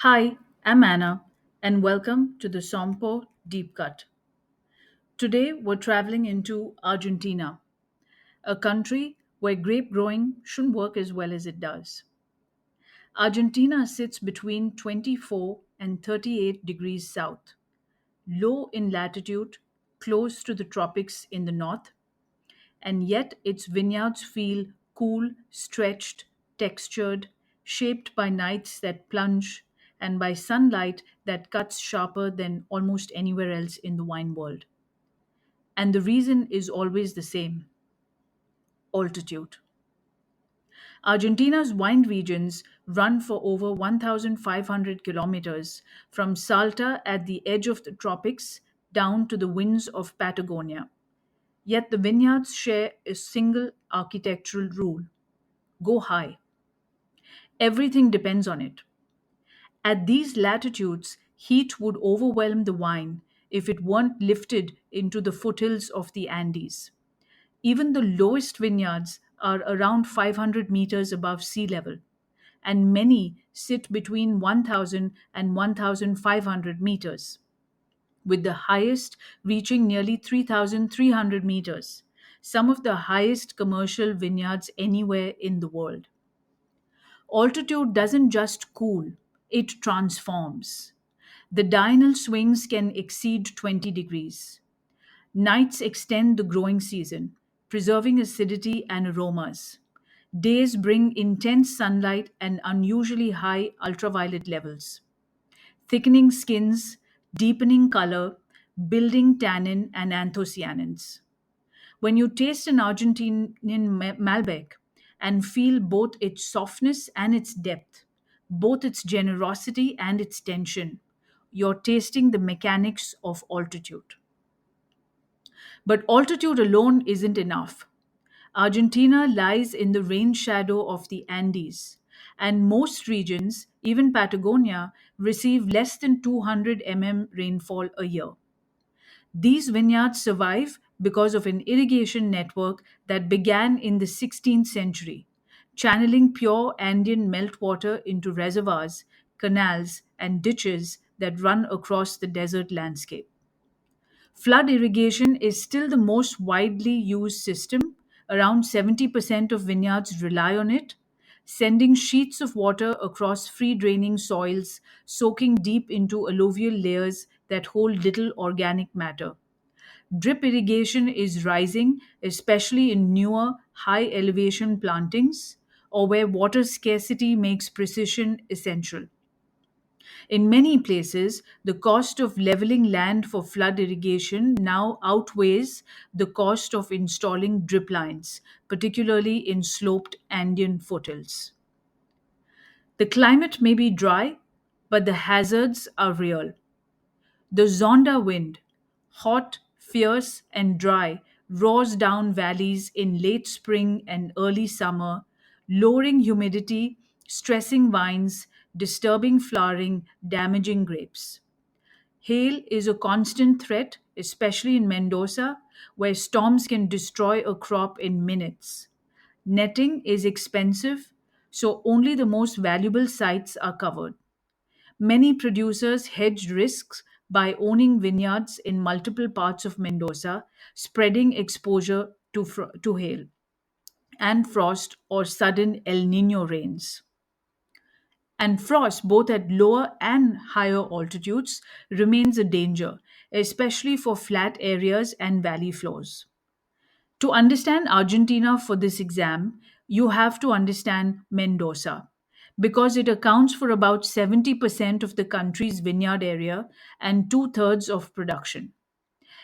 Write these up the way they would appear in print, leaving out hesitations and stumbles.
Hi, I'm Anna, and welcome to the Sompo Deep Cut. Today, we're traveling into Argentina, a country where grape growing shouldn't work as well as it does. Argentina sits between 24 and 38 degrees south, low in latitude, close to the tropics in the north, and yet its vineyards feel cool, stretched, textured, shaped by nights that plunge and by sunlight that cuts sharper than almost anywhere else in the wine world. And the reason is always the same: altitude. Argentina's wine regions run for over 1,500 kilometers from Salta at the edge of the tropics down to the winds of Patagonia. Yet the vineyards share a single architectural rule: go high. Everything depends on it. At these latitudes, heat would overwhelm the vine if it weren't lifted into the foothills of the Andes. Even the lowest vineyards are around 500 meters above sea level, and many sit between 1,000 and 1,500 meters, with the highest reaching nearly 3,300 meters, some of the highest commercial vineyards anywhere in the world. Altitude doesn't just cool, it transforms. The diurnal swings can exceed 20 degrees. Nights extend the growing season, preserving acidity and aromas. Days bring intense sunlight and unusually high ultraviolet levels, thickening skins, deepening color, building tannin and anthocyanins. When you taste an Argentinian Malbec and feel both its softness and its depth, both its generosity and its tension, you're tasting the mechanics of altitude. But altitude alone isn't enough. Argentina lies in the rain shadow of the Andes, and most regions, even Patagonia, receive less than 200 rainfall a year. These vineyards survive because of an irrigation network that began in the 16th century, channeling pure Andean meltwater into reservoirs, canals, and ditches that run across the desert landscape. Flood irrigation is still the most widely used system. Around 70% of vineyards rely on it, sending sheets of water across free draining soils, soaking deep into alluvial layers that hold little organic matter. Drip irrigation is rising, especially in newer, high elevation plantings or where water scarcity makes precision essential. In many places, the cost of leveling land for flood irrigation now outweighs the cost of installing drip lines, particularly in sloped Andean foothills. The climate may be dry, but the hazards are real. The Zonda wind, hot, fierce, and dry, roars down valleys in late spring and early summer, lowering humidity, stressing vines, disturbing flowering, damaging grapes. Hail is a constant threat, especially in Mendoza, where storms can destroy a crop in minutes. Netting is expensive, so only the most valuable sites are covered. Many producers hedge risks by owning vineyards in multiple parts of Mendoza, spreading exposure to hail and frost or sudden El Nino rains. And frost, both at lower and higher altitudes, remains a danger, especially for flat areas and valley floors. To understand Argentina for this exam, you have to understand Mendoza because it accounts for about 70% of the country's vineyard area and two-thirds of production.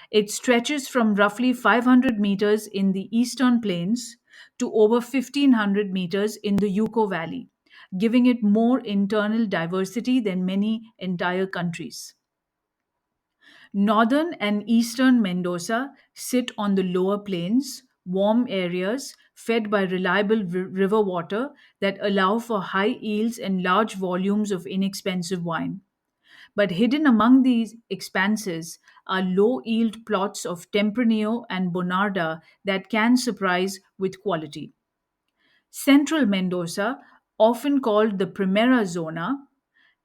It stretches from roughly 500 meters in the eastern plains to over 1,500 meters in the Yuco Valley, giving it more internal diversity than many entire countries. Northern and eastern Mendoza sit on the lower plains, warm areas fed by reliable river water that allow for high yields and large volumes of inexpensive wine. But hidden among these expanses are low yield plots of Tempranillo and Bonarda that can surprise with quality. Central Mendoza, often called the Primera Zona,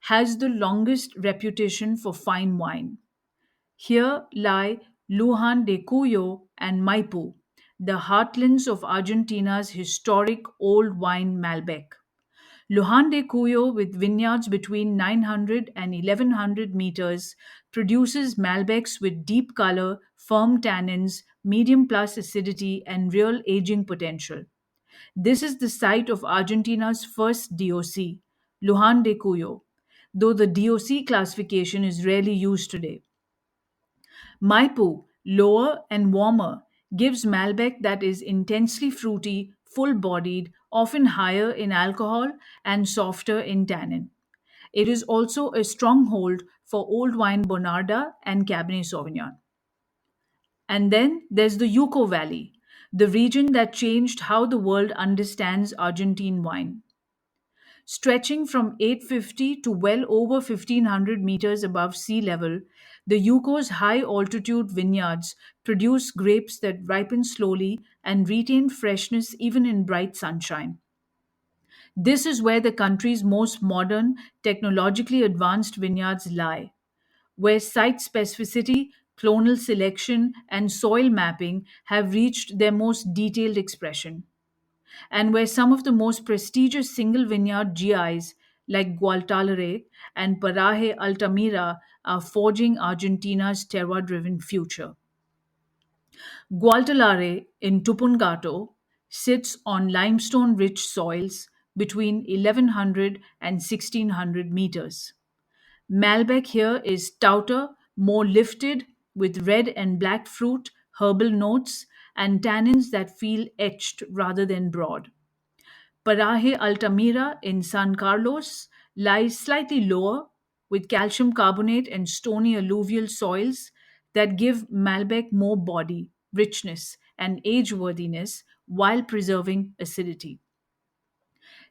has the longest reputation for fine wine. Here lie Lujan de Cuyo and Maipu, the heartlands of Argentina's historic old wine Malbec. Lujan de Cuyo, with vineyards between 900 and 1100 meters, produces Malbecs with deep color, firm tannins, medium plus acidity, and real aging potential. This is the site of Argentina's first DOC, Lujan de Cuyo, though the DOC classification is rarely used today. Maipu, lower and warmer, gives Malbec that is intensely fruity, full bodied, often higher in alcohol, and softer in tannin. It is also a stronghold for old wine Bonarda and Cabernet Sauvignon. And then there's the Yuco Valley, the region that changed how the world understands Argentine wine. Stretching from 850 to well over 1500 meters above sea level, the Yuko's high altitude vineyards produce grapes that ripen slowly and retain freshness even in bright sunshine. This is where the country's most modern, technologically advanced vineyards lie, where site specificity, clonal selection, and soil mapping have reached their most detailed expression, and where some of the most prestigious single vineyard GIs like Gualtalare and Paraje Altamira are forging Argentina's terroir driven future. Gualtalare in Tupungato sits on limestone rich soils between 1100 and 1600 meters. Malbec here is stouter, more lifted, with red and black fruit, herbal notes, and tannins that feel etched rather than broad. Paraje Altamira in San Carlos lies slightly lower, with calcium carbonate and stony alluvial soils that give Malbec more body, richness, and age worthiness while preserving acidity.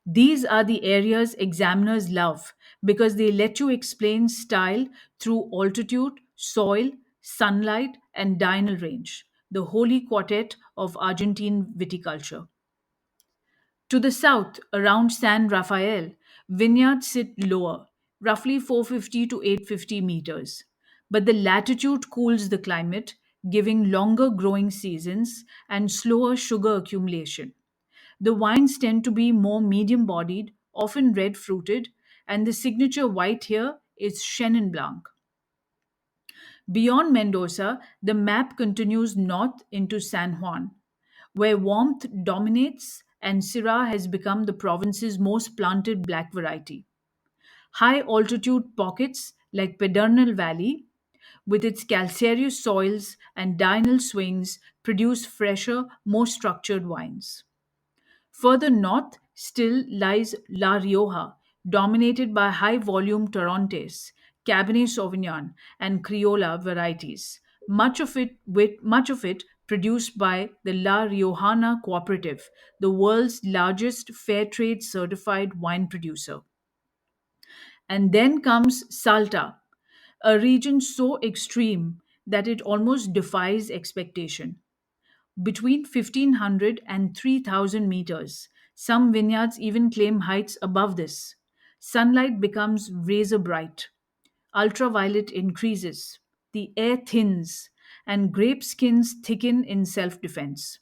These are the areas examiners love because they let you explain style through altitude, soil, sunlight, and diurnal range, the holy quartet of Argentine viticulture. To the south, around San Rafael, vineyards sit lower, roughly 450 to 850 meters. But the latitude cools the climate, giving longer growing seasons and slower sugar accumulation. The wines tend to be more medium bodied, often red fruited, and the signature white here is Chenin Blanc. Beyond Mendoza, the map continues north into San Juan, where warmth dominates and Syrah has become the province's most planted black variety. High altitude pockets like Pedernal Valley, with its calcareous soils and diurnal swings, produce fresher, more structured wines. Further north still lies La Rioja, dominated by high volume Torrontés, Cabernet Sauvignon, and Criolla varieties, much of it produced by the La Riojana Cooperative, the world's largest fair trade certified wine producer. And then comes Salta, a region so extreme that it almost defies expectation. Between 1500 and 3000 meters, some vineyards even claim heights above this. Sunlight becomes razor bright, ultraviolet increases, the air thins, and grape skins thicken in self defense.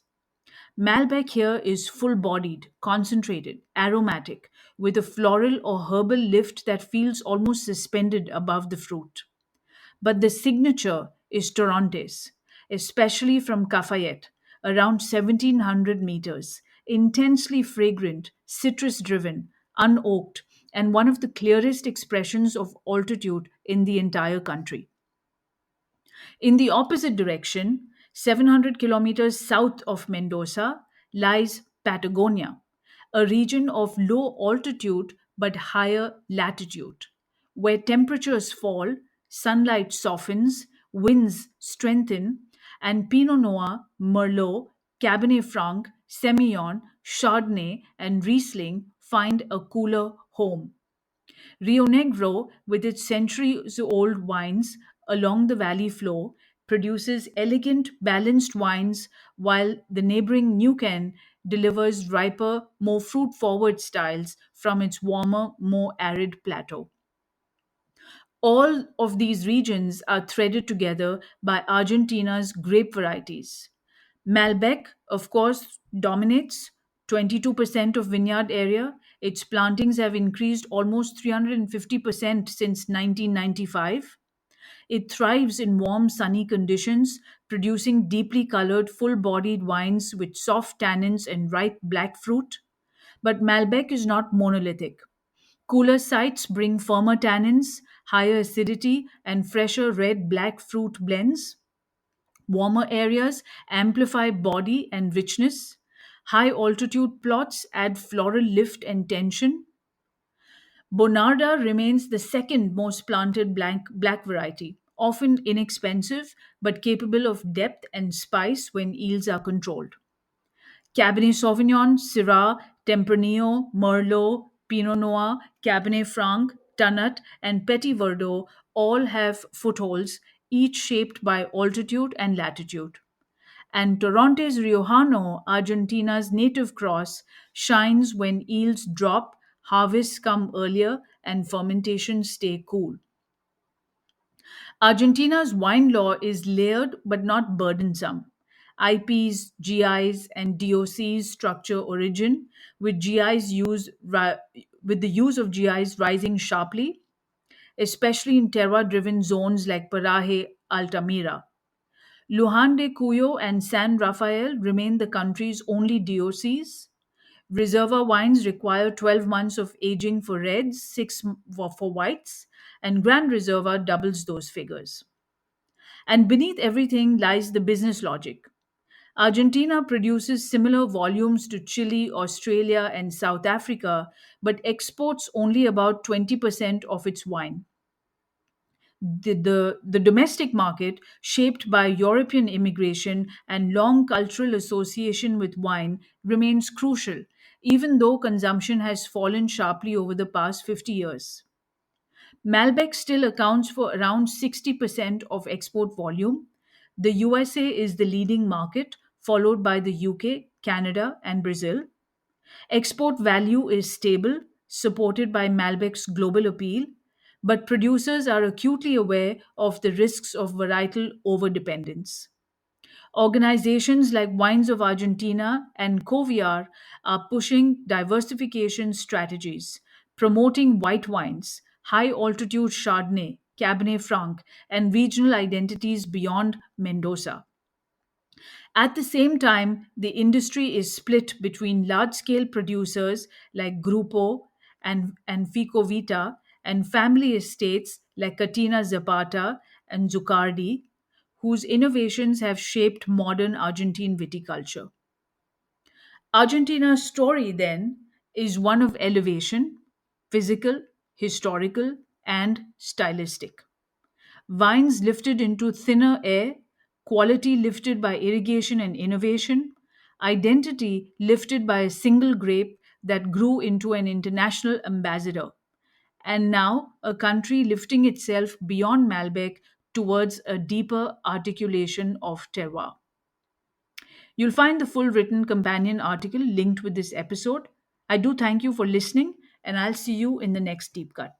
Malbec here is full bodied, concentrated, aromatic, with a floral or herbal lift that feels almost suspended above the fruit. But the signature is Torrontés, especially from Cafayette, around 1700 meters, intensely fragrant, citrus driven, unoaked, and one of the clearest expressions of altitude in the entire country. In the opposite direction, 700 kilometers south of Mendoza, lies Patagonia, a region of low altitude but higher latitude, where temperatures fall, sunlight softens, winds strengthen, and Pinot Noir, Merlot, Cabernet Franc, Semillon, Chardonnay, and Riesling find a cooler home. Rio Negro, with its centuries old wines along the valley floor, produces elegant, balanced wines, while the neighboring Neuquén delivers riper, more fruit forward styles from its warmer, more arid plateau. All of these regions are threaded together by Argentina's grape varieties. Malbec, of course, dominates 22% of vineyard area. Its plantings have increased almost 350% since 1995. It thrives in warm, sunny conditions, producing deeply colored, full bodied wines with soft tannins and ripe black fruit. But Malbec is not monolithic. Cooler sites bring firmer tannins, higher acidity, and fresher red black fruit blends. Warmer areas amplify body and richness. High altitude plots add floral lift and tension. Bonarda remains the second most planted black variety, often inexpensive but capable of depth and spice when yields are controlled. Cabernet Sauvignon, Syrah, Tempranillo, Merlot, Pinot Noir, Cabernet Franc, Tannat, and Petit Verdot all have footholds, each shaped by altitude and latitude. And Torrontés Riojano, Argentina's native cross, shines when yields drop, harvests come earlier, and fermentations stay cool. Argentina's wine law is layered but not burdensome. IPs, GIs, and DOCs structure origin, with with the use of GIs rising sharply, especially in terroir-driven zones like Paraje, Altamira. Lujan de Cuyo and San Rafael remain the country's only DOCs. Reserva wines require 12 months of aging for reds, 6 for whites, and Grand Reserva doubles those figures. And beneath everything lies the business logic. Argentina produces similar volumes to Chile, Australia, and South Africa, but exports only about 20% of its wine. The domestic market, shaped by European immigration and long cultural association with wine, remains crucial, even though consumption has fallen sharply over the past 50 years. Malbec still accounts for around 60% of export volume. The USA is the leading market, followed by the UK, Canada, and Brazil. Export value is stable, supported by Malbec's global appeal, but producers are acutely aware of the risks of varietal overdependence. Organizations like Wines of Argentina and Coviar are pushing diversification strategies, promoting white wines, high altitude Chardonnay, Cabernet Franc, and regional identities beyond Mendoza. At the same time, the industry is split between large scale producers like Grupo and Ficovita and family estates like Catina Zapata and Zucardi, whose innovations have shaped modern Argentine viticulture. Argentina's story, then, is one of elevation, physical, historical, and stylistic. Vines lifted into thinner air, quality lifted by irrigation and innovation, identity lifted by a single grape that grew into an international ambassador, and now a country lifting itself beyond Malbec towards a deeper articulation of terroir. You'll find the full written companion article linked with this episode. I do thank you for listening, and I'll see you in the next deep cut.